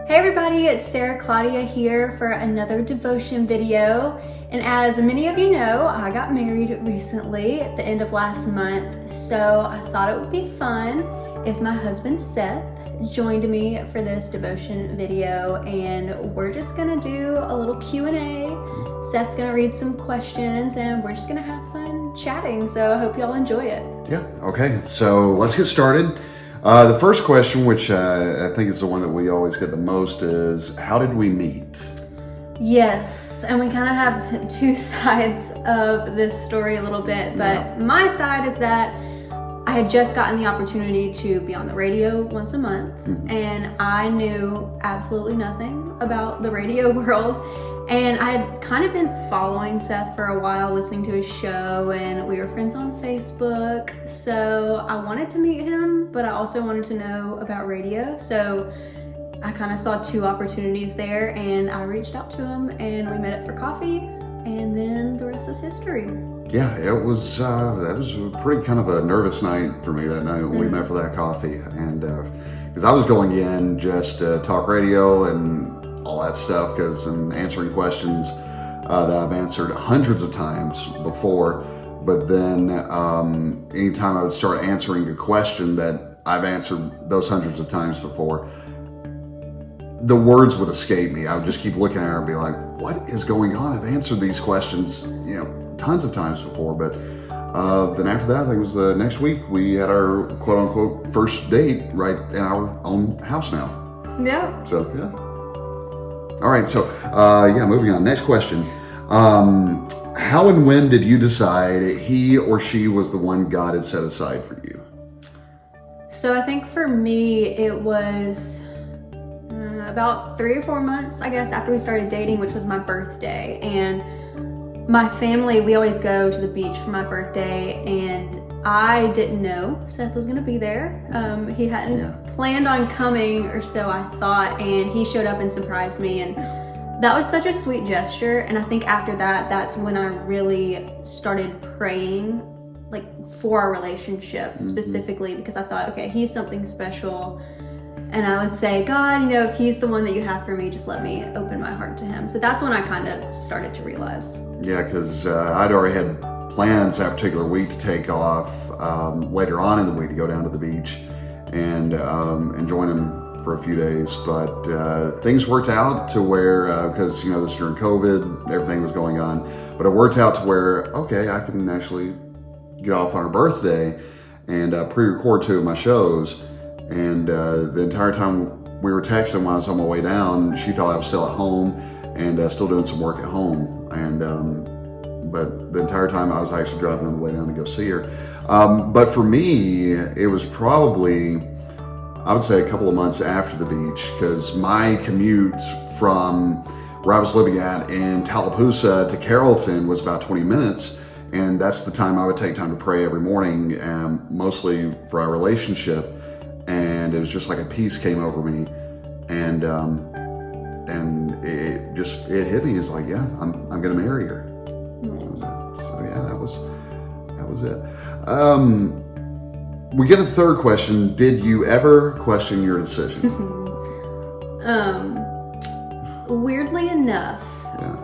Hey everybody, it's Sarah Claudia here for another devotion video. And as many of you know, I got married recently at the end of last month. So I thought it would be fun if my husband Seth joined me for this devotion video, and we're just gonna do a little Q&A. Seth's gonna read some questions and we're just gonna have fun chatting. So I hope y'all enjoy it. Yeah, okay, so let's get started. The first question, which I think is the one that we always get the most, is how did we meet? Yes, and we kind of have two sides of this story a little bit, but my side is that I had just gotten the opportunity to be on the radio once a month, and I knew absolutely nothing about the radio world. And I had kind of been following Seth for a while, listening to his show, and we were friends on Facebook. So I wanted to meet him, but I also wanted to know about radio. So I kind of saw two opportunities there, and I reached out to him, and we met up for coffee, and then the rest is history. Yeah, it was that was a pretty kind of a nervous night for me that night when we met for that coffee, and because I was going in just to talk radio and all that stuff, because I'm answering questions that I've answered hundreds of times before, but then anytime I would start answering a question that I've answered those hundreds of times before, the words would escape me. I would just keep looking at her and be like, what is going on? I've answered these questions, tons of times before, but then after that, I think it was the next week, we had our quote unquote first date right in our own house now. Yeah. So, yeah. All right, so moving on. Next question. How and when did you decide he or she was the one God had set aside for you? So I think for me, it was about 3 or 4 months, I guess, after we started dating, which was my birthday. And my family, we always go to the beach for my birthday, and I didn't know Seth was gonna be there. He hadn't planned on coming, or so I thought, and he showed up and surprised me, and that was such a sweet gesture. And I think after that, that's when I really started praying, like, for our relationship specifically, because I thought, okay, he's something special. And I would say, God, if he's the one that you have for me, just let me open my heart to him. So that's when I kind of started to realize. Yeah, because I'd already had plans that particular week to take off later on in the week to go down to the beach and join him for a few days. But things worked out to where, because, this was during COVID, everything was going on. But it worked out to where, okay, I can actually get off on our birthday and pre-record 2 of my shows. And the entire time we were texting when I was on my way down, she thought I was still at home and still doing some work at home. And but the entire time I was actually driving on the way down to go see her. But for me, it was probably, I would say, a couple of months after the beach, because my commute from where I was living at in Tallapoosa to Carrollton was about 20 minutes. And that's the time I would take time to pray every morning, mostly for our relationship. And it was just like a peace came over me, and it hit me. It's like, yeah, I'm gonna marry her. So yeah, that was it. We get a third question. Did you ever question your decision? Weirdly enough,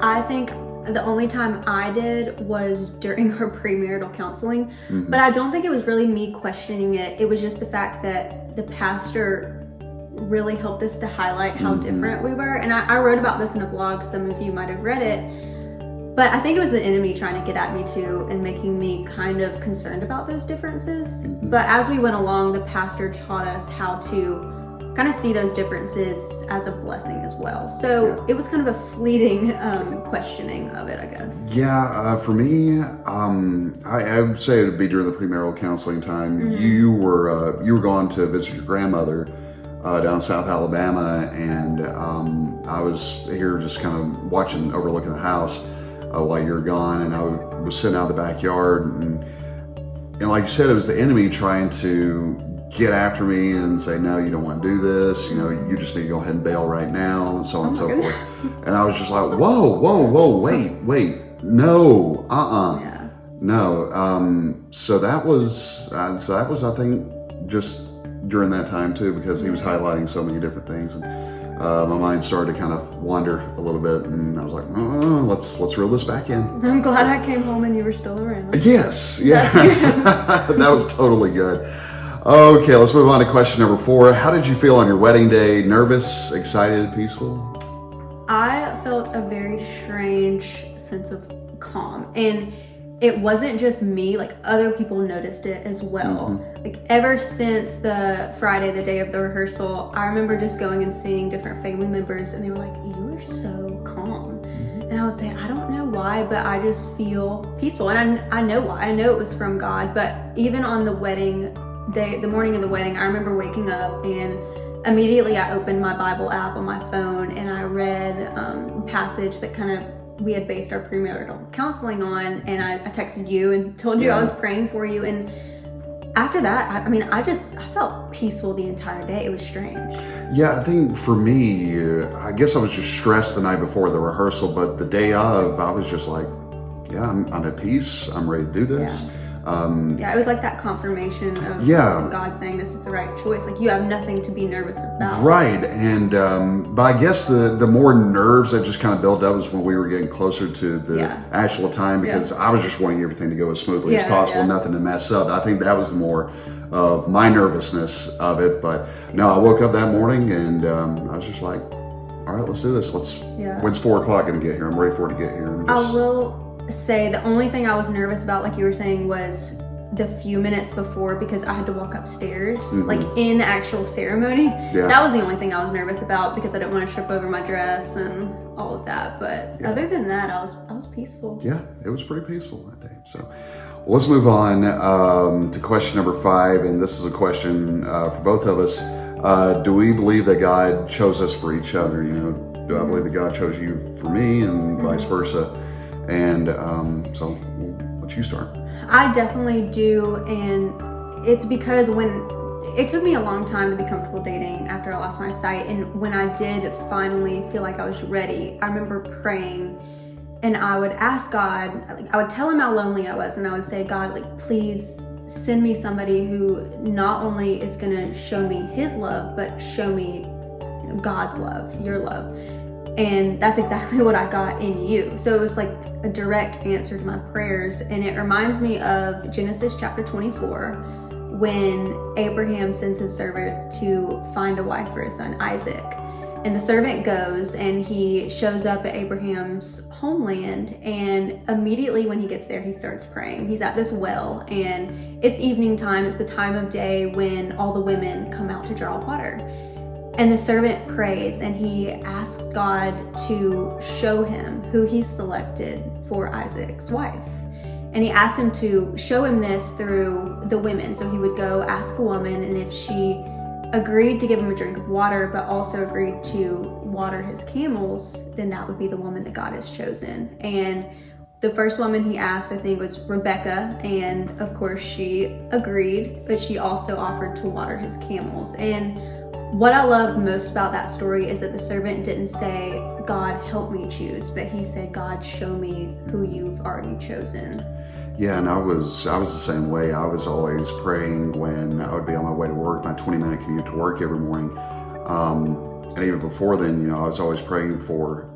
I think the only time I did was during her premarital counseling, but I don't think it was really me questioning it. It was just the fact that the pastor really helped us to highlight how different we were. And I wrote about this in a blog, some of you might have read it, but I think it was the enemy trying to get at me too and making me kind of concerned about those differences. But as we went along, the pastor taught us how to kind of see those differences as a blessing as well. So it was kind of a fleeting questioning of it, I guess. Yeah, for me, I would say it would be during the premarital counseling time. You were gone to visit your grandmother down South Alabama, and I was here just kind of overlooking the house while you were gone, and I was sitting out in the backyard, and like you said, it was the enemy trying to get after me and say, no, you don't want to do this, you just need to go ahead and bail right now, and so on and so forth. And I was just like, whoa, wait, no, no. So that was, I think, just during that time too, because he was highlighting so many different things. And my mind started to kind of wander a little bit, and I was like, oh, let's reel this back in. I'm glad I came home and you were still around. Yes. That was totally good. Okay, let's move on to question number 4. How did you feel on your wedding day? Nervous, excited, peaceful? I felt a very strange sense of calm, and it wasn't just me, like other people noticed it as well. Like ever since the Friday, the day of the rehearsal, I remember just going and seeing different family members, and they were like, you are so calm. And I would say, I don't know why, but I just feel peaceful. And I know why. I know it was from God. But even on the wedding day, the morning of the wedding, I remember waking up and immediately I opened my Bible app on my phone and I read a passage that kind of we had based our premarital counseling on, and I texted you and told you I was praying for you. And after that, I felt peaceful the entire day. It was strange. Yeah, I think for me, I guess I was just stressed the night before the rehearsal, but the day of, I was just like, yeah, I'm at peace. I'm ready to do this. It was like that confirmation of God saying this is the right choice. Like you have nothing to be nervous about. Right. And but I guess the more nerves that just kind of built up was when we were getting closer to the actual time, because I was just wanting everything to go as smoothly as possible, nothing to mess up. I think that was more of my nervousness of it. But no, I woke up that morning and I was just like, all right, let's do this. When's 4 o'clock going to get here? I'm ready for it to get here. And I will say the only thing I was nervous about, like you were saying, was the few minutes before, because I had to walk upstairs like in the actual ceremony. That was the only thing I was nervous about, because I didn't want to trip over my dress and all of that. But other than that, I was peaceful. Yeah, it was pretty peaceful that day. So let's move on to question number 5, and this is a question for both of us. Do we believe that God chose us for each other? Do I believe that God chose you for me and vice versa? And so we'll let you start. I definitely do, and it's because when it took me a long time to be comfortable dating after I lost my sight, and when I did finally feel like I was ready, I remember praying, and I would ask God, like I would tell him how lonely I was, and I would say, God, like please send me somebody who not only is going to show me his love, but show me God's love, your love. And that's exactly what I got in you. So it was like a direct answer to my prayers. And it reminds me of Genesis chapter 24, when Abraham sends his servant to find a wife for his son Isaac. And the servant goes and he shows up at Abraham's homeland, and immediately when he gets there, he starts praying. He's at this well, and it's evening time. It's the time of day when all the women come out to draw water. And the servant prays and he asks God to show him who he selected for Isaac's wife. And he asked him to show him this through the women. So he would go ask a woman, and if she agreed to give him a drink of water, but also agreed to water his camels, then that would be the woman that God has chosen. And the first woman he asked, I think, was Rebecca. And of course she agreed, but she also offered to water his camels. And what I love most about that story is that the servant didn't say, God, help me choose, but he said, God, show me who you've already chosen. Yeah, and I was the same way. I was always praying when I would be on my way to work, my 20-minute commute to work every morning. And even before then, I was always praying for,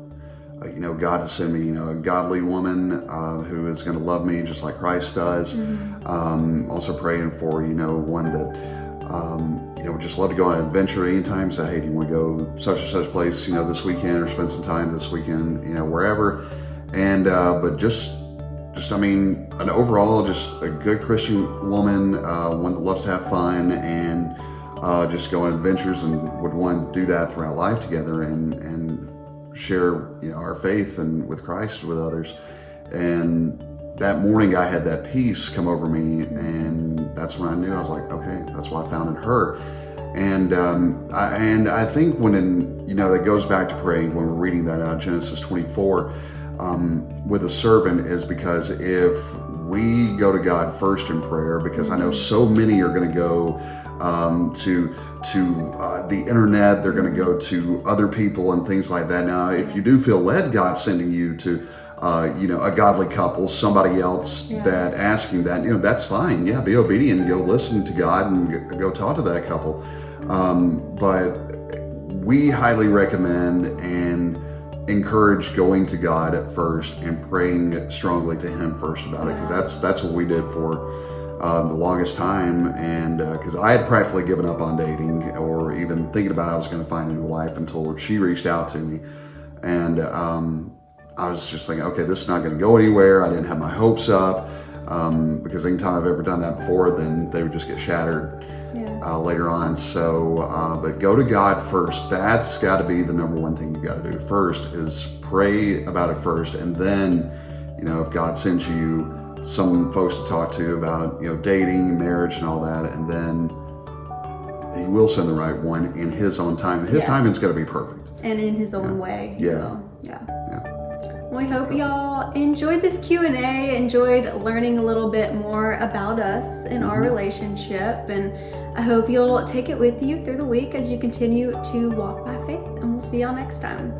God to send me, a godly woman who is going to love me just like Christ does. Also praying for, one that would just love to go on an adventure anytime. Say, hey, do you want to go such and such place, this weekend, or spend some time this weekend, wherever. And but an overall, just a good Christian woman, one that loves to have fun and just go on adventures, and would want to do that throughout life together and share, our faith and with Christ with others. And that morning I had that peace come over me, and that's when I knew. I was like, okay, that's what I found in her. And I think that goes back to praying when we're reading that out of Genesis 24 with a servant, is because if we go to God first in prayer, because I know so many are going to go to the internet, they're going to go to other people and things like that. Now, if you do feel led, God sending you to a godly couple, somebody else that asking that, that's fine. Yeah, be obedient and go listen to God and go talk to that couple. But we highly recommend and encourage going to God at first and praying strongly to Him first about it, because that's what we did for the longest time. And because I had practically given up on dating or even thinking about I was going to find a new wife until she reached out to me. And I was just thinking, okay, this is not going to go anywhere. I didn't have my hopes up, because anytime I've ever done that before, then they would just get shattered later on. So, but go to God first. That's got to be the number one thing you've got to do first, is pray about it first. And then, if God sends you some folks to talk to about, dating, marriage and all that, and then He will send the right one in His own time. And His timing's got to be perfect. And in His own way. Yeah. We hope y'all enjoyed this Q&A, enjoyed learning a little bit more about us and our relationship, and I hope you'll take it with you through the week as you continue to walk by faith, and we'll see y'all next time.